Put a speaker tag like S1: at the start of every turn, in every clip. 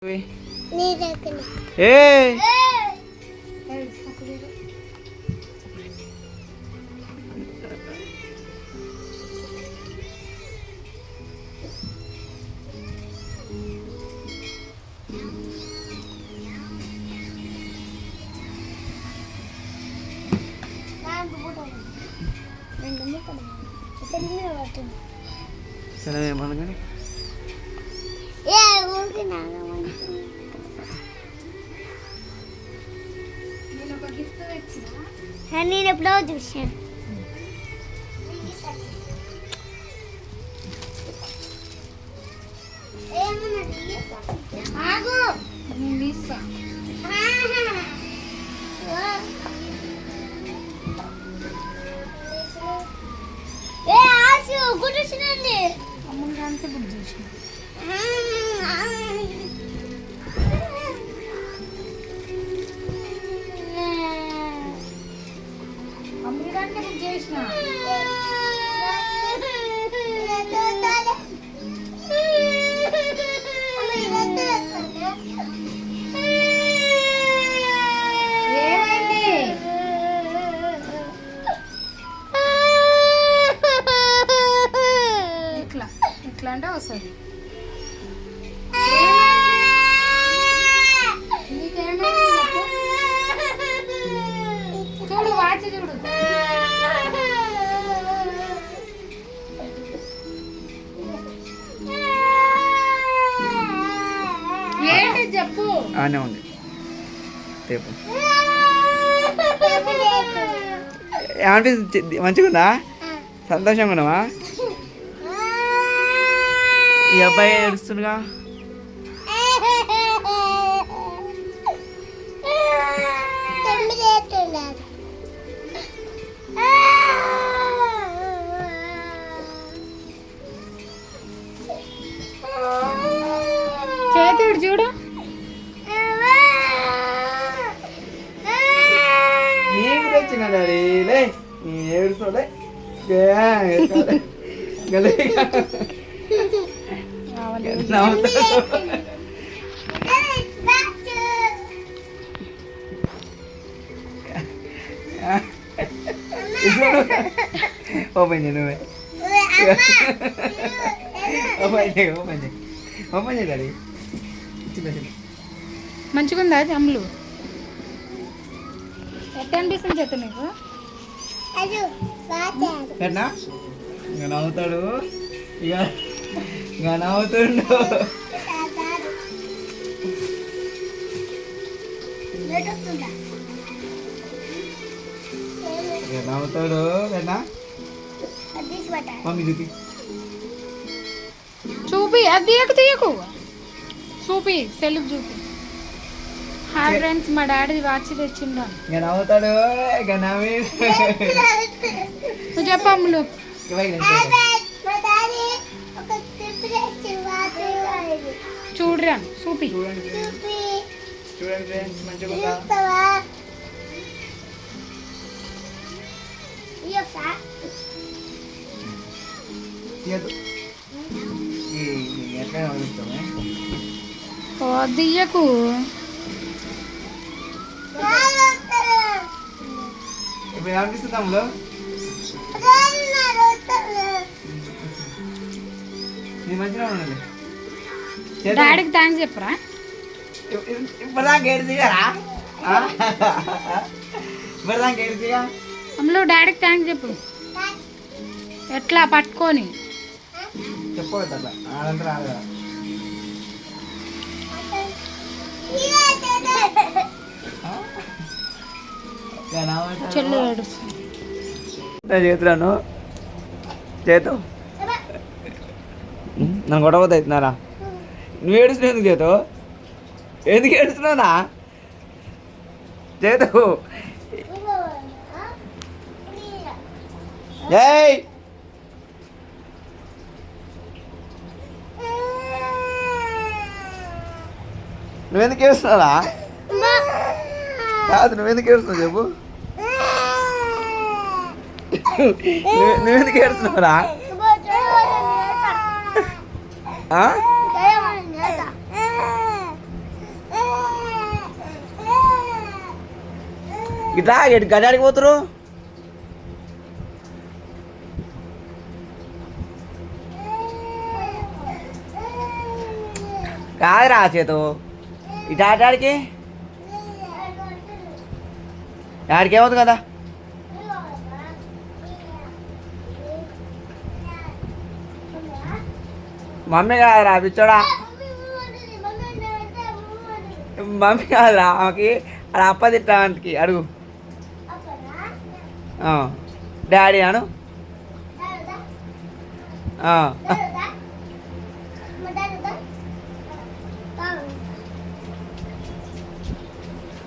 S1: ఏ సరే ఏమన్నా కానీ
S2: నేను ఎప్పుడో చూసాను. గుర్తొచ్చినండి అమ్మని దానికి బుక్ చేసిన అమ్మని దానికి బుక్ చేసిన అంటే వస్తుంది చూడు వాచి చూడు ఏంటి చెప్పు
S1: ఆనే ఉంది రేపు ఏమనిపిస్తుంది మంచిగా ఉందా సంతోషంగా ఉన్నావా ఈ అబ్బాయి ఏడుస్తుండగా
S2: చేతుడు చూడు
S1: నీకు తెచ్చిన లే ఏడుస్తోలే ఓపెన్ చేయి నువ్వే ఓపెన్ చేయాలి
S2: మంచిగా ఉందా అమ్ములు ఎట్లా అనిపిస్తుంది చెత్త నీకు
S1: పెట్టనా ఇంకా నవ్వుతాడు ఇక నవ్వుతుండు నవ్వుతాడు పెట్టనా మమ్మీ చూపి
S2: చూపి అది తీయకు చూపి సెల్ఫ్ చూపి హాయ్ ఫ్రెండ్స్ మా డాడీ వాచి తెచ్చిండు
S1: ఇక నవ్వుతాడు ఇక నవ్వి
S2: నువ్వు చెప్పమ్ములు చూడరా చూపి
S1: చూడండి ఫ్రెండ్స్ మంచిగా ఎట్లా నవ్వుతామే
S2: దియ్యకు
S1: ఇప్పుడు ఏమనిపిస్తుంది అమ్ములు నీ మంచిగా ఉండాలి
S2: డాడీకి థ్యాంక్స్ చెప్పరా
S1: ఇప్పటిదాకా ఏడుదిగారా ఇప్పటిదాకా ఏడుదిగా
S2: అమ్మలో డాడీకి థ్యాంక్స్ చెప్పు ఎట్లా పట్టుకొని
S1: చెప్పవద్దు అట్లా అదంతా రాదు కదా
S2: చెల్లు
S1: చేతులను చేతు నన్ను కొట్టబోతు అవుతున్నారా నువ్వు ఏడుస్తున్నావు ఎందుకు చేతు ఎందుకు ఏడుస్తున్నావునా చేతు ఏయ్ నువ్వెందుకు ఏడుస్తున్నావురా కాదు నువ్వెందుకు ఏడుస్తున్నావు చెప్పు నువ్వెందుకు ఏడుస్తున్నావురా ఇట్లా ఎటు గడ్డాడికి పోతురు కాదురా చేతు ఇటు ఆటాడికి ఆడికి ఏమవుతుంది కదా మమ్మీ కాదురా పిచ్చోడా మమ్మీ కాదురా ఆమెకి అలా అప్ప తిట్టానికి అడుగు డాడీ అను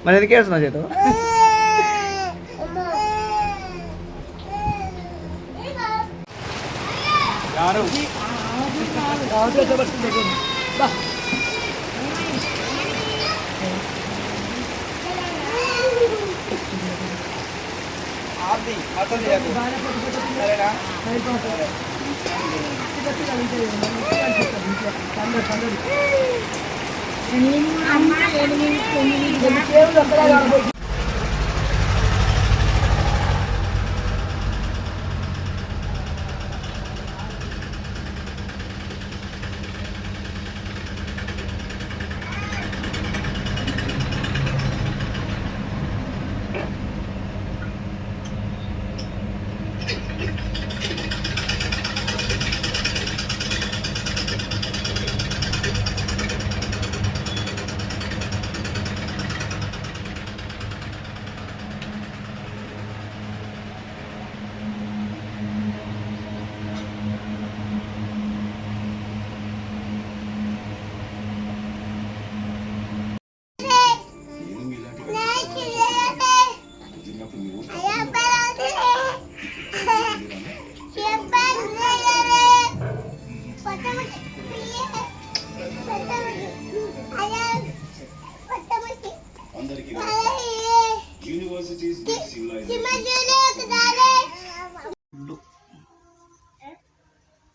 S1: మరి ఎందుకు వేస్తున్నావు చేతు సరేనా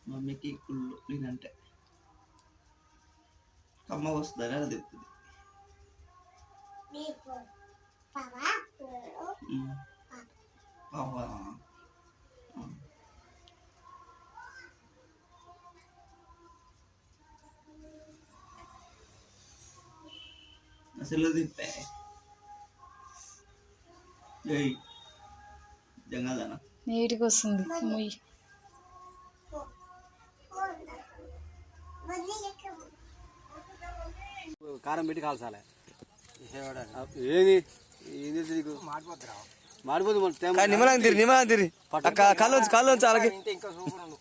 S1: మమ్మీకి కుళ్ళు నేనంటే అమ్మ వస్తుందని అది చెప్తుంది అసలు తిప్పే జంగల్దానా
S2: నీటికి వస్తుంది ముయ్యి
S3: కారం పెట్టి కాల్చాలి ఏది నీకు మాడిపోతుంది
S1: నిమ్మలం తిరి కాళ్ళు చాలకి
S3: ఇంకా సూపర్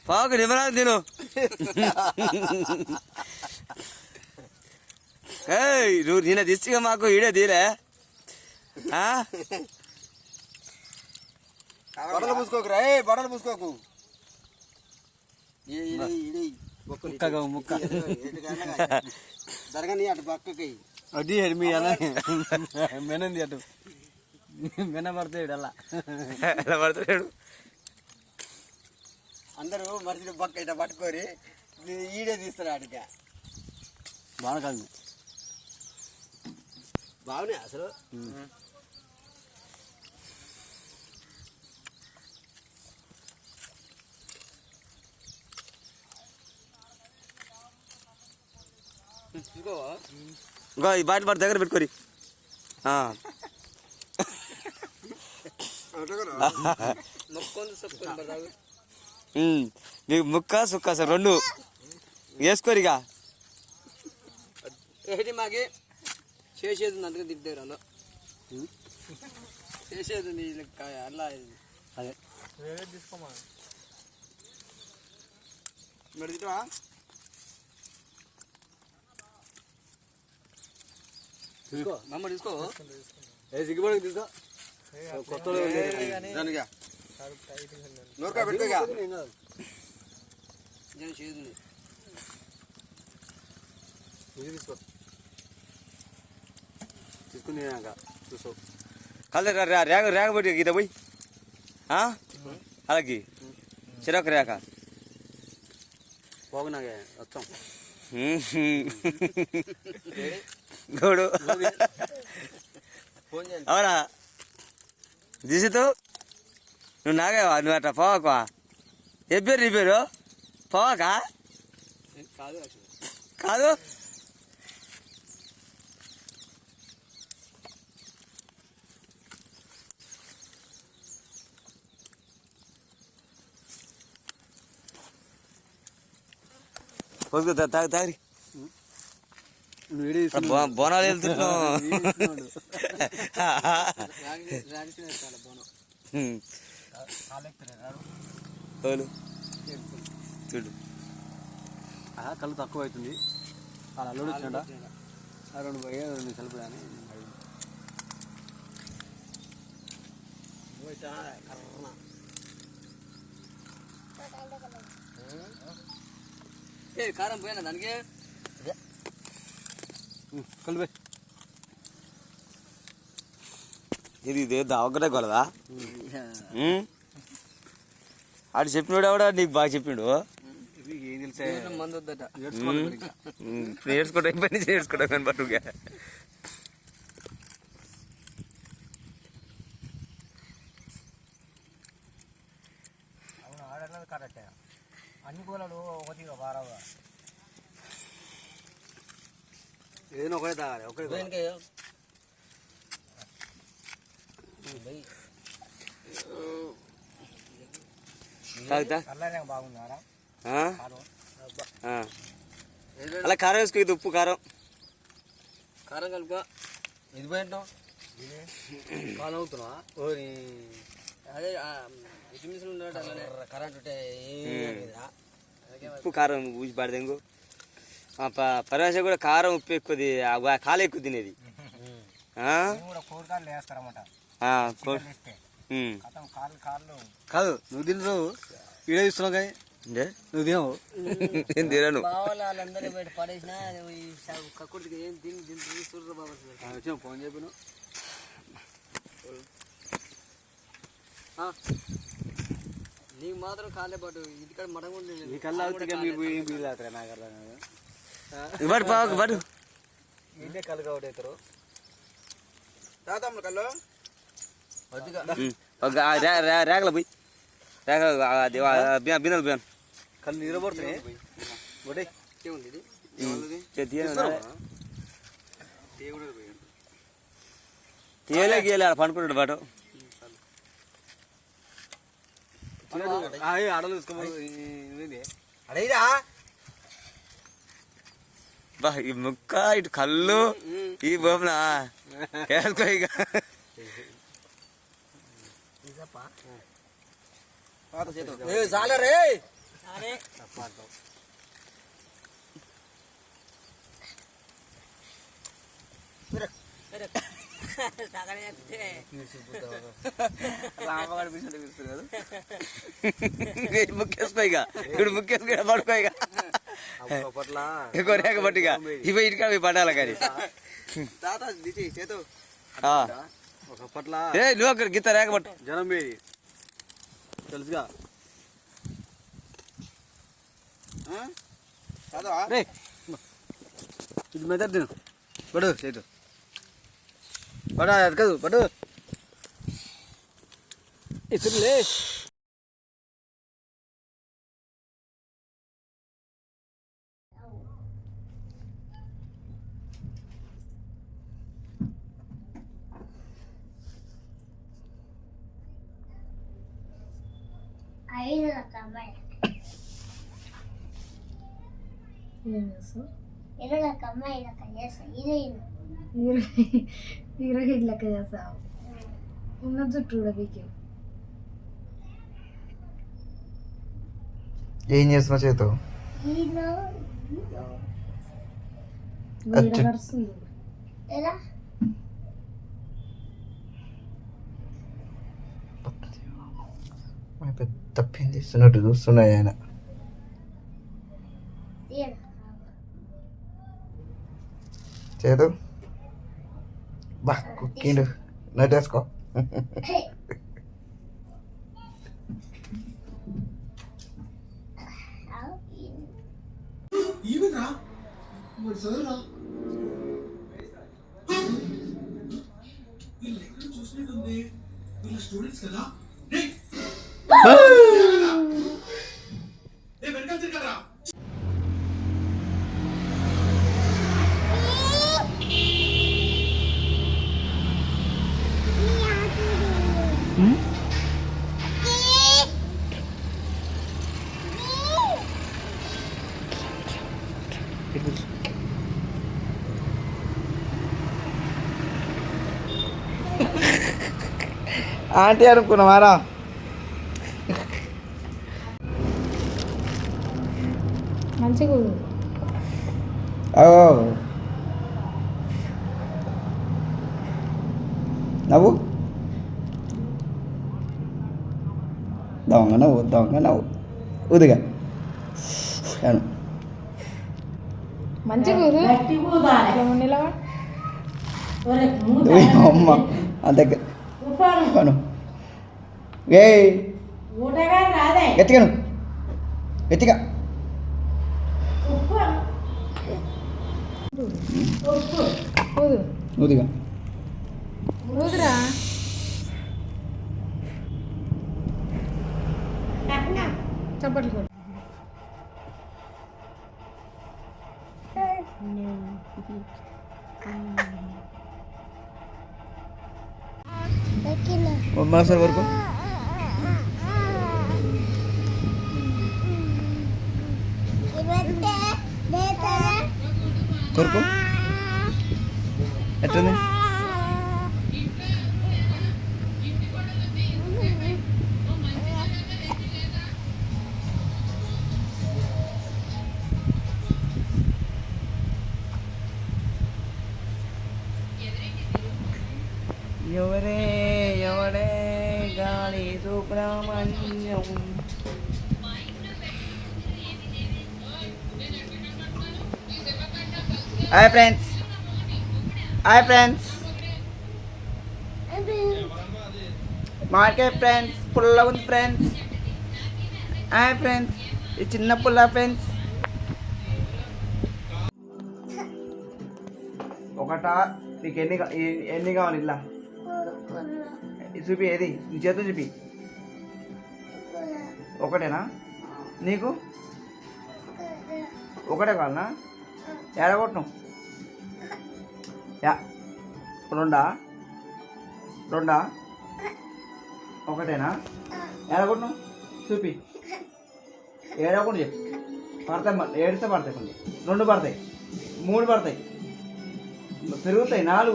S1: పాకు నిమ్మలం తిను నువ్వు నిన్న తెచ్చిగా మాకు ఈడే తీలే
S3: బట్టలు పూసుకోకు రా బట్టలు పూసుకోకు
S1: ముక్క
S3: జరగని అటు పక్కకి
S1: అడ్డీ మీ అలా మెనంది అటు మెన పడతాడు అలా ఎలా పడతాడు
S3: అందరూ మరిచిన పక్క ఇట్లా పట్టుకొని ఈడే తీస్తారు ఆడిక
S1: బాగా కాదు
S3: బాగున్నాయి అసలు
S1: ఇంకో ఈ బాటి బాటి దగ్గర పెట్టుకోరి మీకు ముక్క సుక్క సార్ రెండు వేసుకోరిగా
S3: ఏంటి మాకి చేసేది ఉంది అందుకని తింటారు అలా చేసేది ఉంది అలా
S1: అదే
S3: తీసుకోమా మరి తింటావా తీసుకో నమ్మ తీసుకో సిగ్గుపడకు తీసుకో కొత్త నూరుకా పెట్టుకోగా నేను చేసింది తీసుకో తీసుకుని చూసుకో
S1: కల్ రేగ రేగ పెట్టి గీత పోయి అలాగే చిరాకు రేఖ
S3: పోగునాగే వస్తాం
S1: గోడు
S3: ఫోన్ చేయండి.
S1: అవునా దిశతో నువ్వు నాగేవా నువ్వు అట్లా పోవాకవా ఏ పేరు నీ పేరు పోవాకా
S3: కాదు
S1: కాదు పోసుకో తాగి తాగి బోనాలు వెళ్తున్నావు చూడు
S3: కళ్ళు తక్కువ అవుతుంది అలా అల్లుడు వచ్చినాడా రెండు పోయి రెండు కలిపిదాని కారం పోయినా దానికి కలిపే
S1: ఇది ఇదే దావకనే కొలదా ఆడు చెప్పినాడు కూడా నీకు బాగా చెప్పిండు
S3: ఏం తెలిసే మంది వద్దట
S1: నేర్చుకోవడం పని నేర్చుకోవడం కానీ పట్టుగా
S3: అవును ఆడన్నది కరెక్టే అన్ని కూలలు ఒకటిగా బారావుగా ఏదైనా ఒకటే తాగాలి ఒకటే
S1: తాగుతా
S3: అల్లనే బాగుందారా
S1: అలా కారం వేసుకో ఇది ఉప్పు కారం
S3: కారం కలుపుకో ఇది పోయింటాం కాలం అవుతున్నా ఓరి అదే ఇటుమిసులు ఉన్నాడు అలానే కరెంట్ ఉంటే
S1: ఉప్పు కారం ఊసి పడదెంగు పరమేశ్వర కూడా కారం ఉప్పు ఎక్కువది కాలు ఎక్కువ తినేది
S3: కూరగాయలు వేస్తారన్నమాట కాదు నువ్వు తినరు ఈడే ఇస్తున్నావు కానీ నువ్వు తినవు
S1: నేను తినను
S3: వాళ్ళందరూ బయట పడేసిన కక్కుడికి ఏం తిని చూడరు బాబా ఫోన్ చెప్పిన నీకు మాత్రం కాలే పాటు ఇంటికాడ మటన్ నీ కళ్ళు నాకు
S1: బడు
S3: ఇల్లే కళ్ళు కాబట్టి అవుతారు తాతమ్మ కళ్ళు
S1: రేగల పోయి బిందెలు పోయాను
S3: కళ్ళు నిలబడుతున్నాయి
S1: తీయలే గీయలే పండుకుంటాడు పాటు
S3: ఆడలు తీసుకోమని అడేరా
S1: బా ఈ ముక్క ఇటు కళ్ళు ఈ బొమ్మన వేసుకో ఇక
S3: చాలరే
S1: ముక్కేసుకో ఇక ఇప్పుడు ముక్కేసుకో పడుకో ఇక రేక పట్టిగా ఇవి ఇంటికా పడాలి కానీ
S3: ఒకప్పట్లా
S1: ఏ నువ్వు అక్కడ గీత రేక పట్టు
S3: జనం పోయి తెలుసుగా ఇది మెదడు తిను పడు చేతు పడా అది కాదు పడు ఇసురులే
S2: హీరోయిన్ లెక్క చేస్తావు ఉన్న జుట్టు కూడా పీకే
S4: ఏం చేస్తున్నావు చేతో పెద్ద పెన్ చేస్తున్నట్టు చూస్తున్నాయి ఆయన చేదు బా కుక్కిండు నటేసుకో ఆంటీ అనుకున్నావారా?
S2: మంచిగా ఊదు.
S4: నవ్వు దొంగ నవ్వు ఊదిగా
S2: మంచిగా ఊదు. నిలవా
S4: అమ్మ దగ్గర ఏ గట్టిగాను గట్టిగా
S2: ఊదు.
S4: ఊదిగా
S2: ఊదురా. చప్పట్లు కొట్టు.
S4: మరోసారి వరకు కొరకు ఎట్టుంది? ఎవడే గాలి Subrahmanyam. Hi friends market friends పుల్ల ఉంది ఫ్రెండ్స్. హాయ్ ఫ్రెండ్స్ ఈ చిన్న పుల్ల ఫ్రెండ్స్. ఒకటా నీకు ఎన్ని కావాలి ఇలా చూపి, ఏది నీ చేతితో చూపి. ఒకటేనా నీకు? ఒకటే కావాలనా? ఏడగొట్టను. రెండా ఒకటేనా? ఏడగొట్టను చూపి. ఏడవకుండా చెప్పు. పడతాయి, ఏడిస్తే పడతాయి, కొన్ని 2 పడతాయి, 3 పడతాయి, పెరుగుతాయి, 4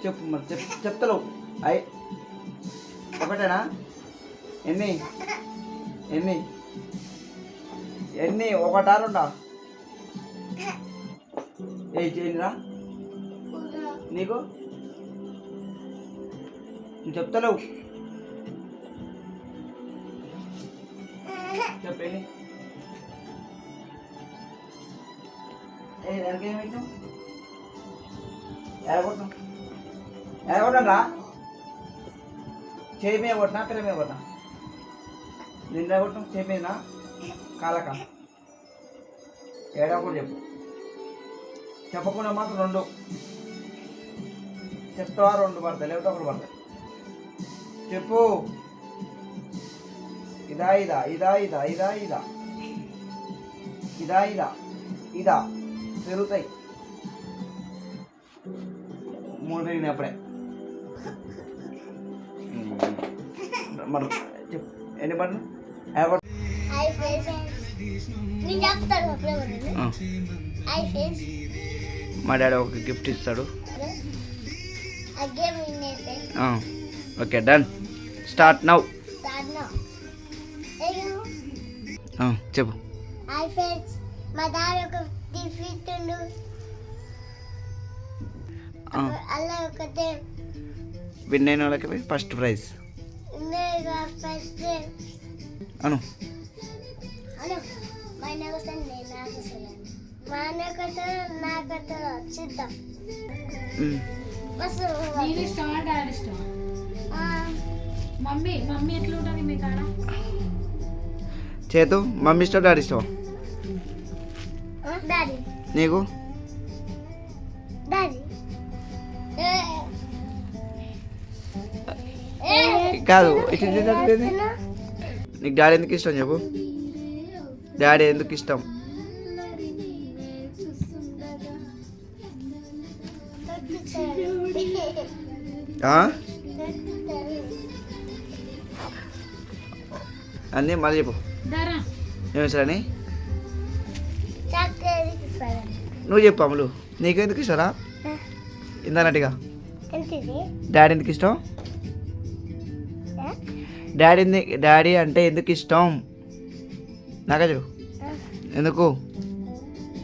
S4: చెప్పు. మరి చెప్తలేవు. అయ్యి ఒకటేనా? ఎన్ని ఒకటా 2? ఏ చేయరా నీకు? నువ్వు చెప్తలేవు. చెప్పండి. దానికి ఏమైంది? ఎడగొట్టరా? చేయి మీద కొట్టినా పిల్ల మీద కొట్టినా? నిండా కొట్టినా చేయి మీద కాలక? ఏడవకుండా చెప్పు. చెప్పకుండా మాత్రం 2 చెప్తావా? 2 పడతాయి, లేకపోతే 1 పడతాయి. చెప్పు. ఇదా పెరుగుతాయి. 3 పెరిగినప్పుడే. మరి చెప్పు ఎన్ని పడను? మా డాడీ ఒక గిఫ్ట్ ఇస్తాడు. Okay done. Start now. చెప్పు.
S5: మా డాడీ ఒక గిఫ్ట్ అలా ఒకటే
S4: విన్ అయిన వాళ్ళకి ఫస్ట్ ప్రైజ్
S5: ఫస్ట్
S4: అను.
S5: చూద్దాం.
S2: నేను ఇష్టమా డాడీ ఇష్టం? మమ్మీ ఎట్లా ఉంటుంది మీ కాడ?
S4: చేతు మమ్మీ ఇష్టం డాడీ ఇష్టం
S5: డాడీ
S4: నీకు?
S5: డాడీ
S4: కాదు ఇటు ఇటు ఇటు ఇటు. నీకు డాడీ ఎందుకు ఇష్టం చెప్పు, డాడీ ఎందుకు ఇష్టం? ఆ? అన్నీ మళ్ళీ చెప్పు
S2: దారా
S4: ఏమి సరే
S5: చాక్లెట్ ఇస్తాను.
S4: నువ్వు చెప్పు అమ్ములు, నీకెందుకు ఇష్టరా? ఇందన్నట్టుగా
S5: ఎంతది?
S4: డాడీ ఎందుకు ఇష్టం? డాడీ అంటే ఎందుకు ఇష్టం నాకా చెప్పు. ఎందుకు?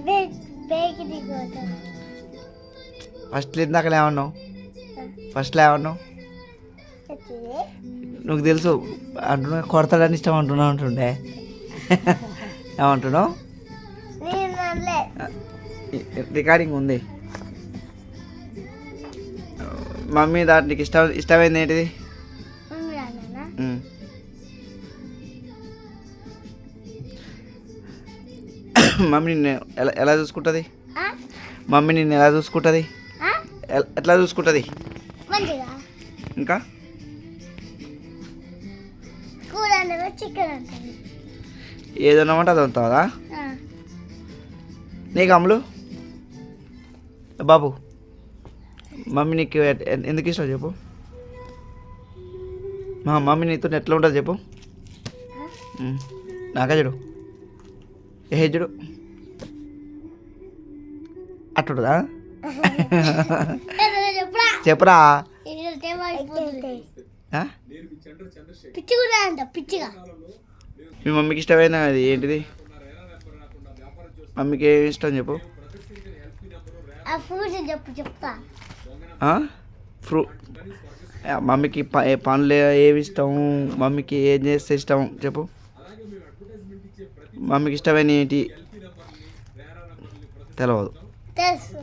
S5: బేకి దిగుతాను.
S4: ఫస్ట్లో ఇందాకలే ఏమన్నావు? ఫస్ట్లో ఏమన్నావు? నువ్వు తెలుసు అంటున్నా, కొడతాడని ఇష్టం అంటుండే ఏమంటున్నావు?
S5: నేను అనలే.
S4: రికార్డింగ్ ఉంది. మమ్మీ దాంట్లోకి ఇష్టమైంది ఏంటిది?
S5: మమ్మీ అన్నానా?
S4: మమ్మీ నిన్ను ఎలా చూసుకుంటుంది?
S5: ఆ?
S4: మమ్మీ నిన్ను ఎలా చూసుకుంటుంది?
S5: ఆ?
S4: ఎట్లా చూసుకుంటుంది?
S5: మంచిగా
S4: ఇంకా
S5: కూర అంటే చికెన్ అంటుంది.
S4: ఏదన్నా ఉంటే అది అవుతుందా నీకు అమ్ములు? బాబు మమ్మీ నీకు ఎందుకు ఇష్టం చెప్పు. మా మమ్మీ నీతో ఎట్లా ఉంటుంది చెప్పు. నాకా చూడు ఏ చూడు అట్టుంటుందా? చెప్పురా. ఆ?
S5: పిచ్చి కూడా అంట పిచ్చిగా.
S4: మీ మమ్మీకి ఇష్టమైన అది ఏంటిది? మమ్మీకి ఏమి ఇష్టం చెప్పు.
S5: ఆ ఫ్రూట్స్ చెప్తా.
S4: మమ్మీకి పండ్లు ఏవి ఇష్టం, మమ్మీకి ఏం చేస్తే ఇష్టం చెప్పు. మమ్మీకి ఇష్టమైన ఏంటి తెలియదు.
S5: తెలుసు.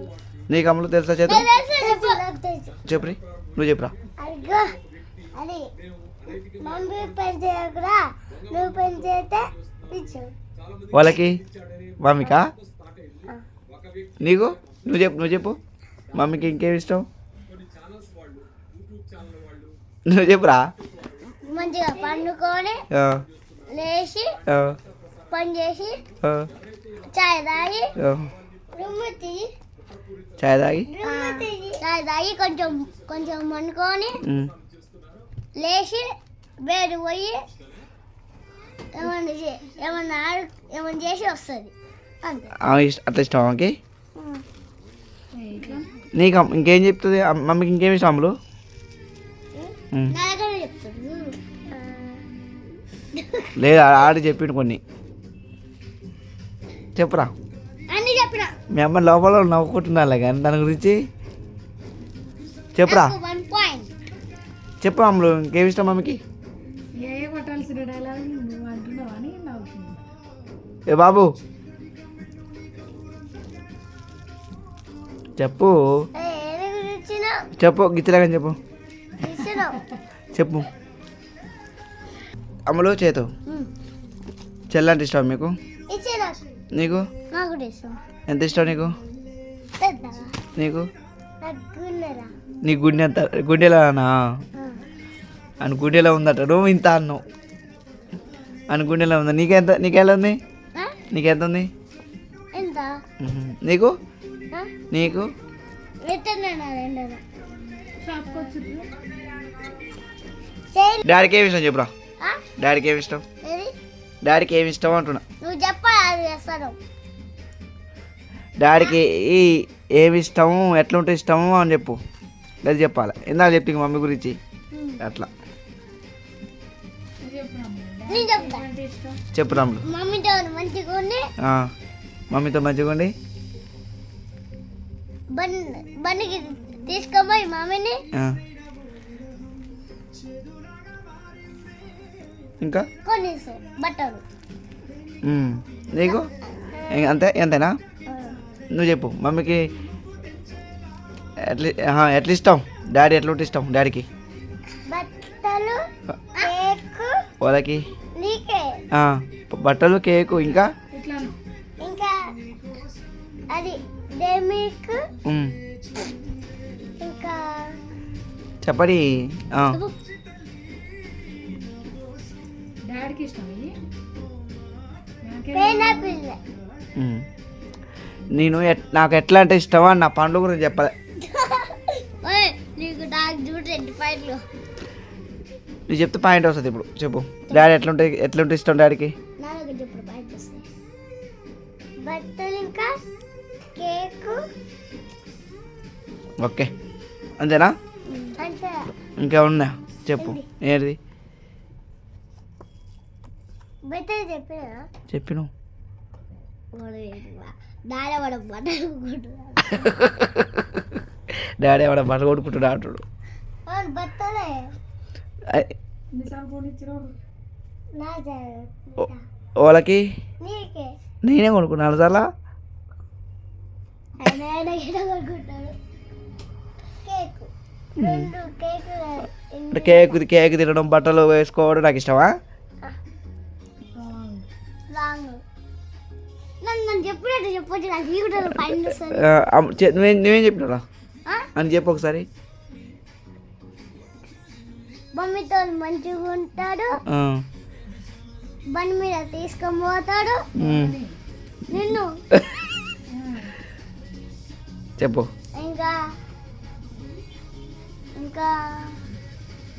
S4: నీకు అమ్ములు తెలుసా చేత చెప్పు. నువ్వు చెప్పురా.
S5: అదిగో అది మమ్మీ పని చేయకురా, నువ్వు పని చేస్తే ఇచ్చు.
S4: వాళ్ళకి మమ్మీకా? నీకు నువ్వు చెప్పు మమ్మీకి ఇంకేమి ఇష్టం నువ్వు చెప్పురా.
S5: మంచిగా పండుకొని లేచి పని చేసి చాయ్ తాగి చాయ్ తాగి కొంచెం వండుకొని లేచి బయట పోయి ఏమన్నా చేసి వస్తుంది అంతే.
S4: అట్లా ఇష్టం ఆమెకి. నీకు ఇంకేం చెప్తుంది మమ్మీకి? ఇంకేమి ఇష్టం అమ్ములు?
S5: నా దగ్గర చెప్తాడు.
S4: లేదు ఆడి చెప్పిండు కొన్ని. చెప్పురా.
S5: అన్ని చెప్పిన.
S4: మీ అమ్మ లోపల నవ్వుకుంటున్నా కానీ దాని గురించి చెప్పురా.
S5: 1 పాయింట్
S4: చెప్పు అమ్ములు ఇంకేమి ఇష్టం మమ్మీకి?
S2: ఏ కొట్టాల్సిన డైలాగ్ నువ్వు అంటున్నావు అని నవ్వుతున్నా.
S4: ఏ బాబు చెప్పు చెప్పు గిచ్చలేగా చెప్పు చెప్పు. అమ్ములు చేతు చెల్లంటే ఇష్టం మీకు? నీకు ఎంత ఇష్టం నీకు? నీకు నీ గుండె ఎంత గుండెలోనా? అని గుండెలో ఉందట, నువ్వు ఇంత అన్నావు అని గుండెలో ఉందా? నీకెలా ఉంది? నీకెంత ఉంది? నీకు నీకు డాడీకి ఏమి ఇష్టం చెప్పురా. డాడీకి ఏమి ఇష్టం? డాడీకి ఏమి ఇష్టం అంటున్నా.
S5: నువ్వు చెప్పాలి.
S4: డాడీకి ఏమి ఇష్టము, ఎట్లుంటే ఇష్టము అని చెప్పు. అది చెప్పాలి. ఇందాక చెప్తే మమ్మీ గురించి అట్లా చెప్పు రాముడు. మమ్మీతో మంచిగా ఉండి
S5: బండికి తీసుకోపోయి మమ్మీని
S4: ఇంకా
S5: కొనేసి బట్టలు.
S4: నీకు ఎంతేనా? నువ్వు చెప్పు మమ్మీకి ఎట్లా ఇష్టం, డాడీ ఎట్లుంటే ఇష్టం డాడీకి?
S5: బట్టలు, కేక్,
S4: వాళ్ళకి
S5: నీకే
S4: బట్టలు, కేకు, ఇంకా
S5: ఇంకా అది డెమిక్ ఇంకా
S4: చెప్పండి.
S2: డాడీకి ఇష్టం ఇవి
S5: పైనాపిల్.
S4: నేను నాకు ఎట్లా అంటే ఇష్టమో అని నా పండ్ల గురించి చెప్పాలి.
S5: ఓయ్ నీకు నాకు చూడు 25లో.
S4: నువ్వు చెప్తే పాయింట్ వస్తుంది. ఇప్పుడు చెప్పు డాడీ ఎట్లుంటే ఇష్టం డాడీకి?
S5: నాకు ఇప్పుడు పాయింట్ వస్తాయి. బట్టలు ఇంకా కేకు.
S4: ఓకే అంతేనా?
S5: అంతే.
S4: ఇంకా ఉన్నా చెప్పు. ఏంటిది
S5: బట్టలు చెప్పినా
S4: చెప్పిను?
S5: దాడవాడ బట్టలు
S4: డాడీ ఎవడ బట్ట కొట్టుకుంటున్నా అంటాడు.
S5: బట్టలే నా
S4: వాళ్ళకి
S5: నీకే
S4: నేనే కొనుక్కున్నాను చాలా.
S5: ఆయన కొనుక్కుంటాడు. కేకు 2 కేకులు.
S4: కేక్ తినడం బట్టలు వేసుకోవడం నాకు ఇష్టమా?
S5: రాంగ్. నన్ను చెప్పినట్టు చెప్పొచ్చు. నాకు ఈ కూడా పైన వస్తుంది.
S4: నువ్వేం చెప్పినా అని చెప్పు ఒకసారి.
S5: మమ్మీతో మంచిగా ఉంటాడు. బండి మీద తీసుకొని పోతాడు నిన్ను.
S4: చెప్పు.
S5: ఇంకా ఇంకా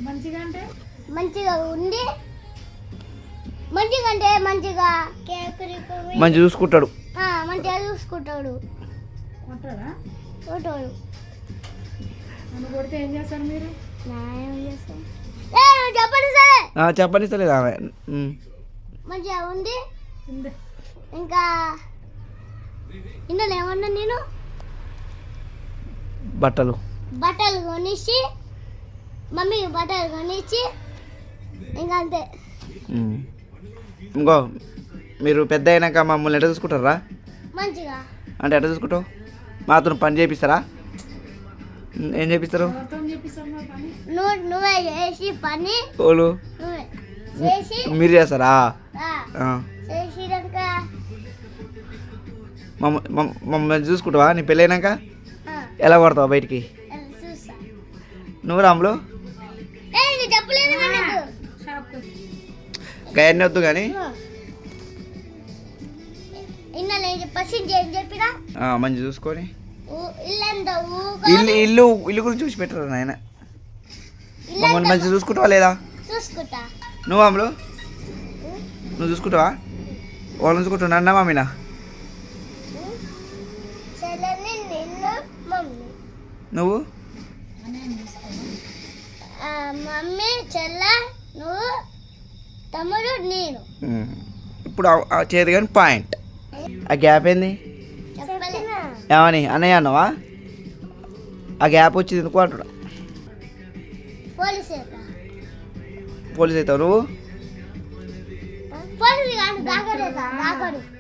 S2: మంచిగా అంటే
S5: మంచిగా ఉండి మంచిగా అంటే మంచిగా కేక్
S4: మంచిగా చూసుకుంటాడు.
S5: మంచిగా చూసుకుంటాడు.
S2: ఉంటాడా?
S5: ఉంటాడు.
S2: నన్ను కొడితే ఏం చేస్తారు మీరు?
S5: న్యాయం చేస్తాం. చెప్పండి సరే.
S4: చెప్పని సలేదు ఆమె.
S5: మంచిగా ఉంది. ఇంకా ఇందులో ఏమన్నా నేను
S4: బట్టలు
S5: కొనిచ్చి మమ్మీకి బట్టలు కొనిచ్చి ఇంకా అంతే.
S4: ఇంకో మీరు పెద్ద అయినాక మమ్మల్ని ఎట్లా చూసుకుంటారా?
S5: మంచిగా
S4: అంటే ఎట్లా చూసుకుంటావు? మాతో పని చేపిస్తారా? ఏం చేపిస్తారు?
S5: నువ్వే చేసి పని.
S4: ఓలు
S5: నువ్వే చేసి
S4: మీరు చేస్తారా?
S5: చేసినాక
S4: మమ్మల్ని చూసుకుంటావా? నీ పెళ్ళైనాక ఎలా పడతావు బయటికి?
S5: చూస్తా.
S4: నువ్వు రాములు
S5: చెప్పలేదు
S4: గయన్ని వద్దు కానీ
S5: చెప్పినా
S4: మంచి చూసుకొని
S5: ఇల్లంతా
S4: ఇల్లు గురించి చూసి పెట్టరు నాయన. మమ్మల్ని మంచిగా చూసుకుంటావా లేదా?
S5: చూసుకుంటా.
S4: నువ్వు అమ్ములు నువ్వు చూసుకుంటావా? వాళ్ళు చూసుకుంటావు అన్న మమ్మీనా?
S5: నిన్ను మమ్మీ.
S4: నువ్వు
S5: మమ్మీ చెల్ల నువ్వు తమ్ముడు నేను.
S4: ఇప్పుడు ఆ చేతి కానీ పాయింట్. ఆ గ్యాప్ ఏంది? ఏమని అన్నయ్య అన్నావా? ఆ గ్యాప్ వచ్చింది ఎందుకు అంటున్నా? పోలీస్ అవుతావు నువ్వు?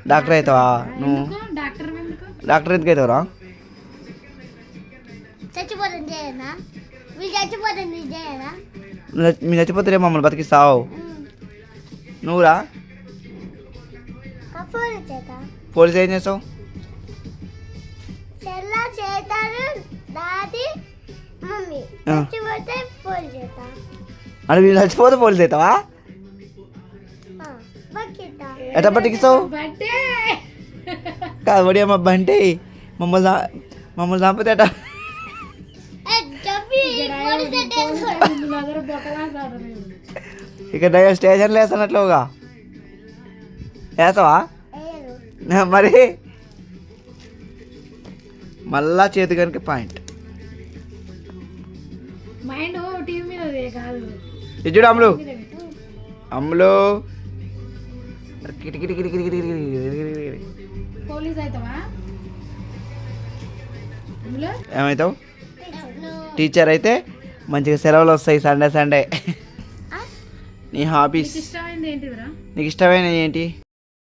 S4: డాక్టర్ అవుతావా నువ్వు? డాక్టర్ ఎందుకు అవుతావురా?
S5: చచ్చిపోతుంది చేయనా? వీళ్ళు చచ్చిపోతుంది చేయనా?
S4: మీరు చచ్చిపోతే మమ్మల్ని బతికిస్తావు. నువ్వురా పోలీస్ ఏం చేస్తావు?
S5: చెల్ల చేతారు దాది మమ్మీ చచ్చిపోతే పోలీస్ చేతా.
S4: అంటే మీరు చచ్చిపోతే పోలీస్ అవుతావా? ఎట్లా బతికిస్తావు? కాదు బడి అమ్మ బంటి మమ్మల్ని చంపితే ఎట్లా? ఇక స్టేషన్లో వేస్తానట్లుగా వేస్తావా? మరి మళ్ళా చేతి కనుక పాయింట్.
S2: మైండ్ టీవీ మీద కాదు.
S4: ఇచ్చుడు అమ్ములు అమ్ములు కిటికిటి కిటికిటి
S2: పోలీస్ అవుతావా?
S4: ఏమవుతావు? టీచర్ అయితే మంచిగా సెలవులు వస్తాయి సండే నీ హాబీస్.
S2: ఇష్టమైంది ఏంటిదిరా?
S4: నీకు ఇష్టమైన ఏంటి?